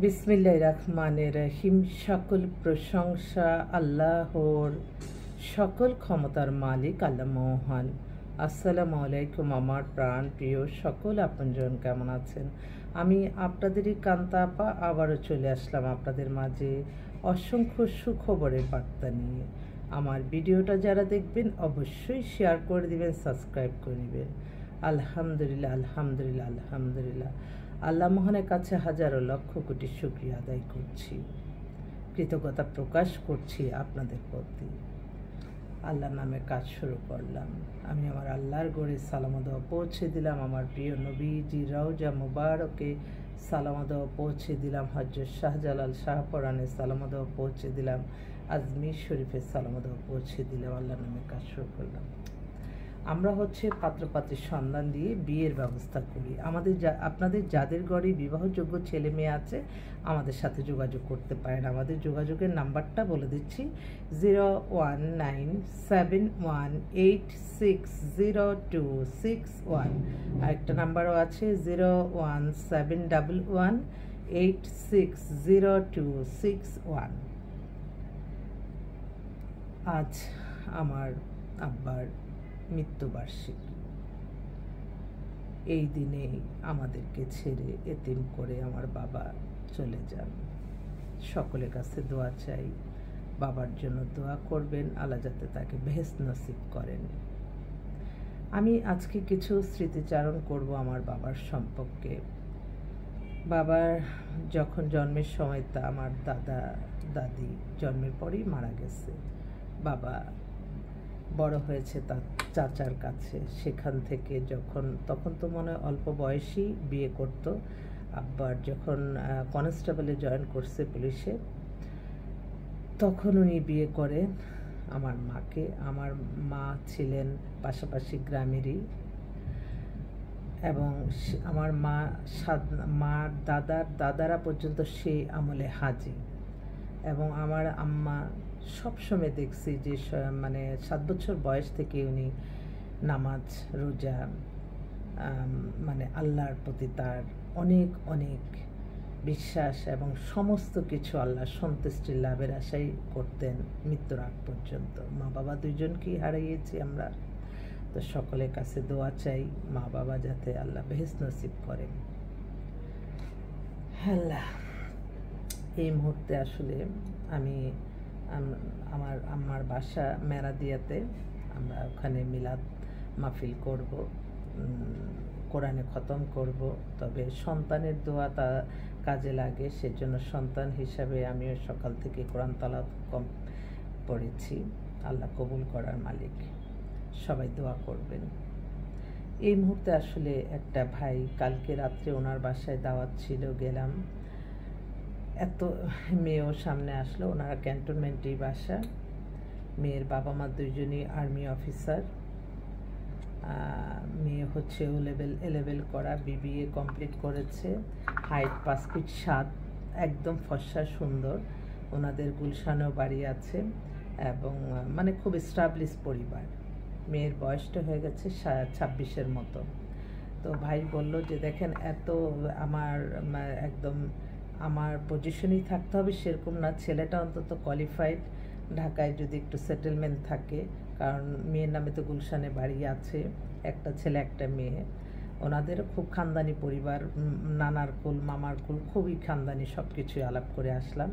বিসমিল্লাহির রহমানির রহিম। সকল প্রশংসা আল্লাহর, সকল ক্ষমতার মালিক আল্লাহ মহান। আসসালামু আলাইকুম আমার প্রাণ প্রিয় সকল আপনজন, কেমন আছেন? আমি আপনাদেরই কান্তা আপা আবারও চলে আসলাম আপনাদের মাঝে অসংখ্য সুখবরের বার্তা নিয়ে। আমার ভিডিওটা যারা দেখবেন অবশ্যই শেয়ার করে দিবেন, সাবস্ক্রাইব করে দিবেন। আলহামদুলিল্লাহ, আলহামদুলিল্লাহ, আলহামদুলিল্লাহ। আল্লাহ মহানের কাছে হাজারো লক্ষ কোটি শুকরিয়া আদায় করছি, কৃতজ্ঞতা প্রকাশ করছি আপনাদের প্রতি। আল্লাহর নামে কাজ শুরু করলাম। আমি আমার আল্লাহর গড়ে সালামত পৌঁছে দিলাম, আমার প্রিয় নবীজি রওজা মুবারকে সালামত পৌঁছে দিলাম, হযরত শাহজালাল শাহপরানে সালামত পৌঁছে দিলাম, আজমির শরীফে সালামত পৌঁছে দিলাম। আল্লাহর নামে কাজ শুরু করলাম। আমরা পাত্রপাত্রীর সন্ধান দিয়ে বিয়ের ব্যবস্থা করি। আপনাদের যাদের ঘরে বিবাহযোগ্য ছেলে মেয়ে আছে আমাদের সাথে যোগাযোগ করতে পারেন। আমাদের যোগাযোগের নাম্বারটা বলে দিচ্ছি, 01971860261। আরেকটা নাম্বারও আছে 01711860261। আজ আমার আব্বার মৃত্যুবার্ষিকী। এই দিনেই আমাদেরকে ছেড়ে এতিম করে আমার বাবা চলে যান। সকলের কাছে দোয়া চাই, বাবার জন্য দোয়া করবেন, আল্লাহ যাতে তাকে বেহেশত নসিব করেন। আমি আজকে কিছু স্মৃতিচারণ করব আমার বাবার সম্পর্কে। বাবার যখন জন্মের সময় তা আমার দাদা দাদি জন্মের পরেই মারা গেছে। বাবা বড় হয়েছে তার চাচার কাছে। সেখান থেকে তখন তো মনে হয় অল্প বয়সেই বিয়ে করত। আব্বার যখন কনস্টেবলে জয়েন করছে পুলিশে, তখন উনি বিয়ে করেন আমার মাকে। আমার মা ছিলেন পাশাপাশি গ্রামেরই, এবং আমার মার দাদারা পর্যন্ত সেই আমলে হাজি। এবং আমার আম্মা সবসময় দেখছি যে 7 বছর বয়স থেকে উনি নামাজ রোজা, আল্লাহর প্রতি তার অনেক অনেক বিশ্বাস এবং সমস্ত কিছু আল্লাহর সন্তুষ্টি লাভের আশাই করতেন মৃত্যুর আগ পর্যন্ত। মা বাবা দুইজনকেই হারিয়েছি আমরা। তো সকলের কাছে দোয়া চাই, মা বাবা যাতে আল্লাহ বেহেশত নসিব করেন। আল্লাহ, এই মুহূর্তে আসলে আমি আমার আম্মার বাসা মেরাদিয়াতে, আমরা ওখানে মিলাদ মাহফিল করব, কোরআনে খতম করব। তবে সন্তানের দোয়া তা কাজে লাগে, সেজন্য সন্তান হিসাবে আমিও সকাল থেকে কোরআন তেলাওয়াত পড়েছি। আল্লাহ কবুল করার মালিক, সবাই দোয়া করবেন। এই মুহূর্তে আসলে একটা ভাই, কালকে রাত্রে ওনার বাসায় দাওয়াত ছিল, গেলাম। এত মেয়েও সামনে আসলো। ওনারা ক্যান্টনমেন্টেই বাসা। মেয়ের বাবা মা দুইজনই আর্মি অফিসার। মেয়ে হচ্ছে এ লেভেল করা, বিবিএ কমপ্লিট করেছে। হাইট 5 ফিট 7, একদম ফর্সা সুন্দর। ওনাদের গুলশানেও বাড়ি আছে এবং খুব এস্টাবলিশ পরিবার। মেয়ের বয়সটা হয়ে গেছে 26-এর মতো। তো ভাই বলল যে দেখেন, এত একদম আমার পজিশনেই থাকতে হবে সেরকম না, ছেলেটা অন্তত কোয়ালিফাইড, ঢাকায় যদি একটু সেটেলমেন্ট থাকে, কারণ মেয়ের নামে তো গুলশানে বাড়ি আছে, একটা ছেলে একটা মেয়ে। ওনাদেরও খুব খানদানি পরিবার, নানার কুল মামার কুল, খুবই খানদানি, সব কিছুই আলাপ করে আসলাম।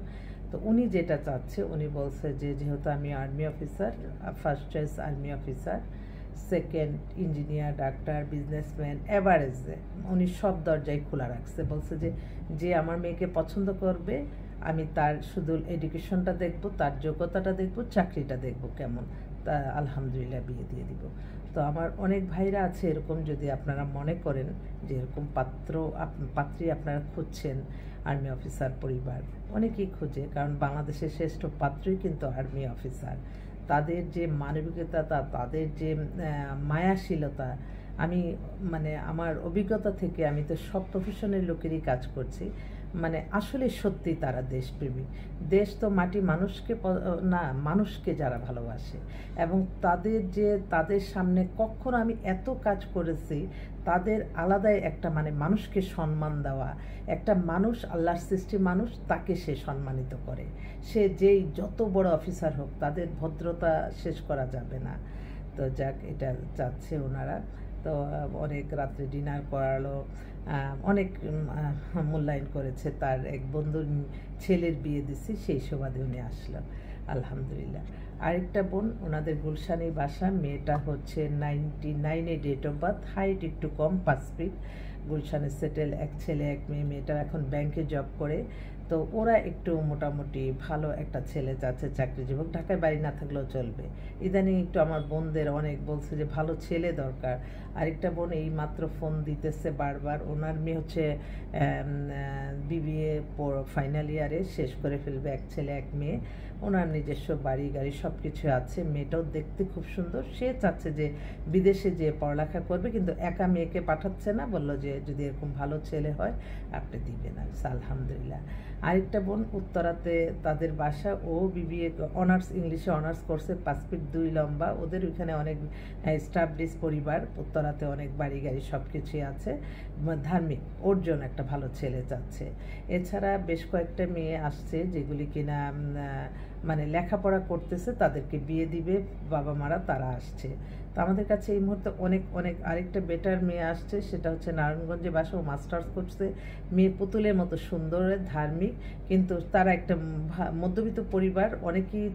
তো উনি যেটা চাচ্ছে, উনি বলছে যে যেহেতু আমি army officer, first choice army officer, second engineer, ডাক্তার, বিজনেসম্যান, এভারেজে উনি সব দরজায় খোলা রাখছে। বলছে যে আমার মেয়েকে পছন্দ করবে, আমি তার শুধু এডুকেশনটা দেখব, তার যোগ্যতাটা দেখব, চাকরিটা দেখব কেমন, তা আলহামদুলিল্লাহ বিয়ে দিয়ে দিব। তো আমার অনেক ভাইরা আছে এরকম, যদি আপনারা মনে করেন যে এরকম পাত্রী আপনারা খুঁজছেন, আর্মি অফিসার পরিবার অনেকেই খুঁজে, কারণ বাংলাদেশের শ্রেষ্ঠ পাত্রই কিন্তু আর্মি অফিসার। তাদের যে মানবিকতা, তাদের যে মায়াশীলতা, আমি মানে আমার অভিজ্ঞতা থেকে, আমি তো সব প্রফেশনের লোকেরই কাজ করছি, মানে আসলে সত্যি তারা দেশপ্রেমী। দেশ তো মাটি মানুষকে না, মানুষকে যারা ভালোবাসে, এবং তাদের সামনে কখনো আমি এত কাজ করেছি, তাদের আলাদাই একটা মানে মানুষকে সম্মান দেওয়া, একটা মানুষ আল্লাহর সৃষ্টি মানুষ, তাকে সে সম্মানিত করে, সে যেই যত বড় অফিসার হোক, তাদের ভদ্রতা শেষ করা যাবে না। তো যাক, এটা চাচ্ছে ওনারা। তো অনেক রাত্রে ডিনার করালো, অনেক মূল্যায়ন করেছে। তার এক বন্ধুর ছেলের বিয়ে দিছি, সেই সুবাদে উনি আসলো, আলহামদুলিল্লাহ। আরেকটা বোন, ওনাদের গুলশানেই বাসা, মেয়েটা হচ্ছে 99-এ ডেট অফ বার্থ, হাইট একটু কম, 5 ফিট, গুলশানে সেটেল, এক ছেলে এক মেয়ে। মেয়েটা এখন ব্যাংকে জব করে। তো ওরা একটু মোটামুটি ভালো একটা ছেলে চাচ্ছে, চাকরিজীবক, ঢাকায় বাড়ি না থাকলেও চলবে। ইদানিং একটু আমার বোনদের অনেক বলছে যে ভালো ছেলে দরকার। আরেকটা বোন এই মাত্র ফোন দিতেছে বারবার, ওনার মেয়ে হচ্ছে বিবিএ ফাইনাল ইয়ারে, শেষ করে ফেলবে, এক ছেলে এক মেয়ে। ওনার নিজস্ব বাড়ি গাড়ি সব কিছু আছে, মেয়েটাও দেখতে খুব সুন্দর। সে চাচ্ছে যে বিদেশে যেয়ে পড়ালেখা করবে, কিন্তু একা মেয়েকে পাঠাচ্ছে না, বললো যে যদি এরকম ভালো ছেলে হয় আপনি দিবেন। আলহামদুলিল্লাহ। আরেকটা বোন উত্তরাতে তাদের বাসা, ও বিবিএ অনার্স, ইংলিশে অনার্স করছে, 5 ফিট 2 লম্বা। ওদের ওইখানে অনেক স্টাবলিশ পরিবার, উত্তরাতে অনেক বাড়ি গাড়ি সব কিছুই আছে, ধার্মিক, ওর জন্য একটা ভালো ছেলে চাচ্ছে। এছাড়া বেশ কয়েকটা মেয়ে আসছে যেগুলি কিনা মানে লেখাপড়া করতেছে, তাদেরকে বিয়ে দিবে বাবা মারা, তারা আসছে। তো আমাদের কাছে এই মুহূর্তে অনেক অনেক আরেকটা বেটার মেয়ে আসছে, সেটা হচ্ছে নারায়ণগঞ্জে বাসা, ও মাস্টার্স করছে। মেয়ে পুতুলের মতো সুন্দর, ধার্মিক, কিন্তু তারা একটা মধ্যবিত্ত পরিবার। অনেকেই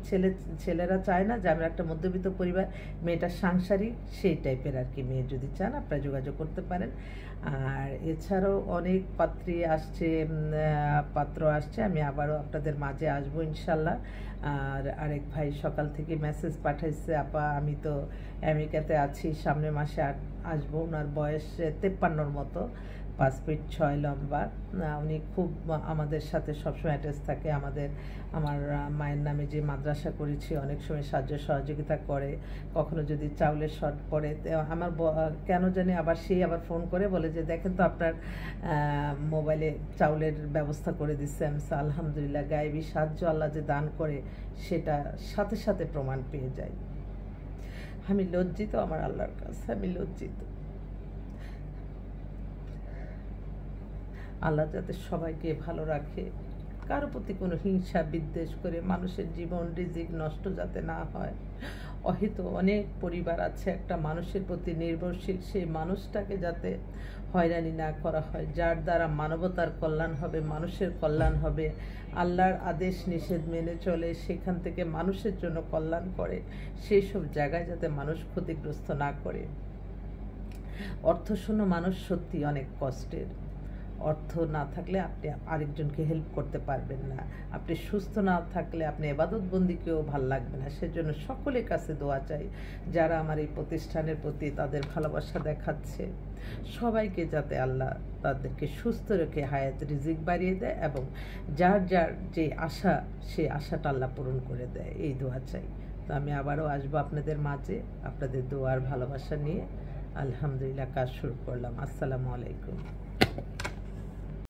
ছেলেরা চায় না যে আমরা একটা মধ্যবিত্ত পরিবার, মেয়েটা সাংসারিক, সেই টাইপের আর কি মেয়ে। যদি চান আপনারা যোগাযোগ করতে পারেন। আর এছাড়াও অনেক পাত্র আসছে, আমি আবারও আপনাদের মাঝে আসবো ইনশাল্লাহ। আর আরেক ভাই সকাল থেকে মেসেজ পাঠাইছে, আপা আমি তো আমেরিকাতে আছি, সামনের মাসে আসবো। ওনার বয়স 53-র মতো, 5 ফিট 6 লম্বা। উনি খুব আমাদের সাথে সবসময় অ্যাটাচ থাকে। আমার মায়ের নামে যে মাদ্রাসা করেছি, অনেক সময় সাহায্য সহযোগিতা করে। কখনো যদি চাউলের শর্ট পড়ে, আমার কেন জানি আবার ফোন করে বলে যে দেখেন তো আপনার মোবাইলে চাউলের ব্যবস্থা করে দিচ্ছে। আমি আলহামদুলিল্লাহ, গায়েবী সাহায্য আল্লাহ যে দান করে, সেটা সাথে সাথে প্রমাণ পেয়ে যায়। আমি লজ্জিত আমার আল্লাহর কাছে, আমি লজ্জিত। আল্লাহ যাতে সবাইকে ভালো রাখে, কারো প্রতি কোনো হিংসা বিদ্বেষ করে মানুষের জীবন রিজিক নষ্ট যাতে না হয়। হয়তো অনেক পরিবার আছে একটা মানুষের প্রতি নির্ভরশীল, সেই মানুষটাকে যাতে হয়রানি না করা হয়, যার দ্বারা মানবতার কল্যাণ হবে, মানুষের কল্যাণ হবে, আল্লাহর আদেশ নিষেধ মেনে চলে, সেখান থেকে মানুষের জন্য কল্যাণ করে, সেই সব জায়গায় যাতে মানুষ ক্ষতিগ্রস্ত না করে। অর্থশূন্য মানুষ সত্যি অনেক কষ্টের। অর্থ না থাকলে আপনি আরেকজনকে হেল্প করতে পারবেন না, আপনি সুস্থ না থাকলে আপনি ইবাদত বন্দিকেও ভাল লাগবে না। সেজন্য সকলের কাছে দোয়া চাই, যারা আমার এই প্রতিষ্ঠানের প্রতি তাদের ভালোবাসা দেখাচ্ছে, সবাইকে যাতে আল্লাহ তাদেরকে সুস্থ রেখে হায়াত রিজিক বাড়িয়ে দেয়, এবং যার যে আশা, সেই আশাটা আল্লাহ পূরণ করে দেয়, এই দোয়া চাই। তো আমি আবারও আসবো আপনাদের মাঝে, আপনাদের দোয়ার ভালোবাসা নিয়ে। আলহামদুলিল্লাহ, কাজ শুরু করলাম। আসসালামু আলাইকুম।